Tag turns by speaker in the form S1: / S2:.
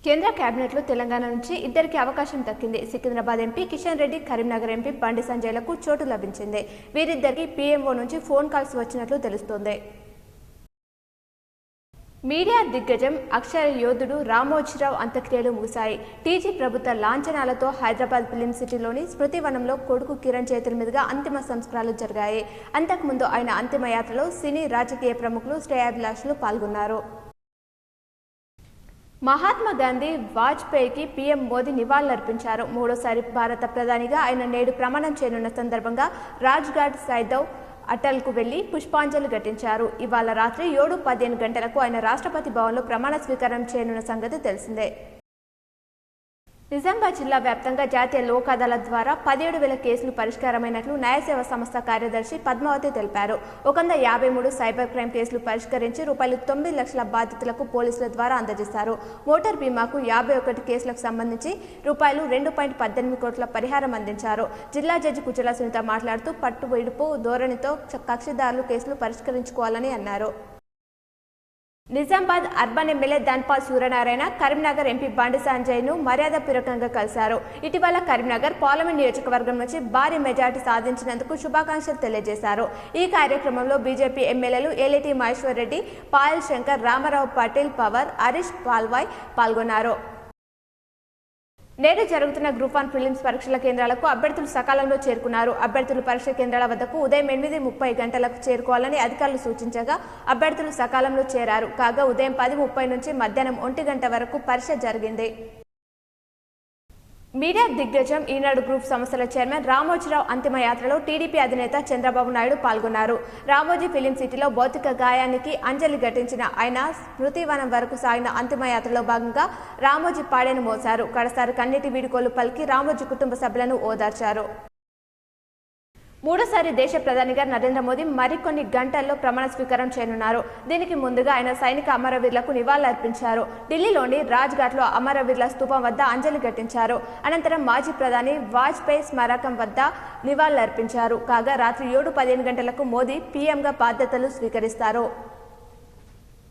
S1: కేంద్ర కేబినెట్లో తెలంగాణ నుంచి ఇద్దరికి అవకాశం దక్కింది. సికింద్రాబాద్ ఎంపీ కిషన్ రెడ్డి, కరీంనగర్ ఎంపీ బండి సంజయ్లకు చోటు లభించింది. వీరిద్దరికి పీఎంఓ నుంచి ఫోన్ కాల్స్ వచ్చినట్లు తెలుస్తోంది. మీడియా దిగ్గజం అక్షర యోధుడు రామోజీరావు అంత్యక్రియలు ముగిశాయి. టీజీ ప్రభుత్వ లాంఛనాలతో హైదరాబాద్ ఫిలిం సిటీలోని స్మృతివనంలో కొడుకు కిరణ్ చేతుల మీదుగా అంతిమ సంస్కారాలు జరిగాయి. అంతకుముందు ఆయన అంతిమ యాత్రలో సినీ రాజకీయ ప్రముఖులు, శ్రేయాభిలాషులు పాల్గొన్నారు. మహాత్మా గాంధీ వాజ్పేయికి పీఎం మోదీ నివాళులర్పించారు. మూడోసారి భారత ప్రధానిగా ఆయన నేడు ప్రమాణం చేయనున్న సందర్భంగా రాజ్ఘాట్ సైదవ్ అటల్కు వెళ్లి పుష్పాంజలి ఘటించారు. ఇవాళ రాత్రి 7:15 గంటలకు ఆయన రాష్ట్రపతి భవన్లో ప్రమాణ స్వీకారం చేయనున్న సంగతి తెలిసిందే. నిజామాబాద్ జిల్లా వ్యాప్తంగా జాతీయ లోక్ అదాలత్ ద్వారా 17,000 కేసులు పరిష్కారమైనట్లు న్యాయసేవ సంస్థ కార్యదర్శి పద్మావతి తెలిపారు. 153 సైబర్ క్రైమ్ కేసులు పరిష్కరించి ₹9 లక్షల బాధితులకు పోలీసుల ద్వారా అందజేశారు. మోటార్ బీమాకు 51 కేసులకు సంబంధించి ₹2.18 కోట్ల పరిహారం అందించారు. జిల్లా జడ్జి కుచల సునీత మాట్లాడుతూ పట్టు విడుపు ధోరణితో కక్షిదారులు కేసులు పరిష్కరించుకోవాలని అన్నారు. Nizamabad urban MLA Dhanpal Suryanarayana Karimnagar MP బండి సంజయ్ను మర్యాదపూర్వకంగా కలిశారు. ఇటీవల కరీంనగర్ పార్లమెంట్ నియోజకవర్గం నుంచి భారీ మెజార్టీ సాధించినందుకు శుభాకాంక్షలు తెలియజేశారు. ఈ కార్యక్రమంలో బీజేపీ ఎమ్మెల్యేలు ఏలేటి మహేశ్వర్ రెడ్డి, పాయల్ శంకర్, రామారావు పటేల్, పవర్, హరీష్ పాల్వాయ్ పాల్గొన్నారు. నేడు జరుగుతున్న గ్రూప్ 1 ప్రిలిమ్స్ పరీక్షల కేంద్రాలకు అభ్యర్థులు సకాలంలో చేరుకున్నారు. అభ్యర్థులు పరీక్ష కేంద్రాల వద్దకు ఉదయం 8:30 గంటలకు చేరుకోవాలని అధికారులు సూచించగా అభ్యర్థులు సకాలంలో చేరారు. కాగా ఉదయం 10:30 నుంచి మధ్యాహ్నం 1 గంట వరకు పరీక్ష జరిగింది. మీడియా దిగ్గజం ఈనాడు గ్రూప్ సంస్థల చైర్మన్ రామోజీరావు అంతిమ యాత్రలో టీడీపీ అధినేత చంద్రబాబు నాయుడు పాల్గొన్నారు. రామోజీ ఫిలిం సిటీలో భౌతిక గాయానికి అంజలి ఘటించిన ఆయన స్మృతివనం వరకు సాగిన అంతిమ యాత్రలో భాగంగా రామోజీ పాడెను మోశారు. కడసారి కన్నీటి వీడుకోలు పలికి రామోజీ కుటుంబ సభ్యులను ఓదార్చారు. మూడోసారి దేశ ప్రధానిగా నరేంద్ర మోదీ మరికొన్ని గంటల్లో ప్రమాణ స్వీకారం చేయనున్నారు. దీనికి ముందుగా ఆయన సైనిక అమరవీరులకు నివాళులర్పించారు. ఢిల్లీలోని రాజ్ఘాట్లో అమరవీరుల స్తూపం వద్ద అంజలి ఘటించారు. అనంతరం మాజీ ప్రధాని వాజ్పేయి స్మారకం వద్ద నివాళులర్పించారు. కాగా రాత్రి 7:15 గంటలకు మోదీ పీఎంగా బాధ్యతలు స్వీకరిస్తారు.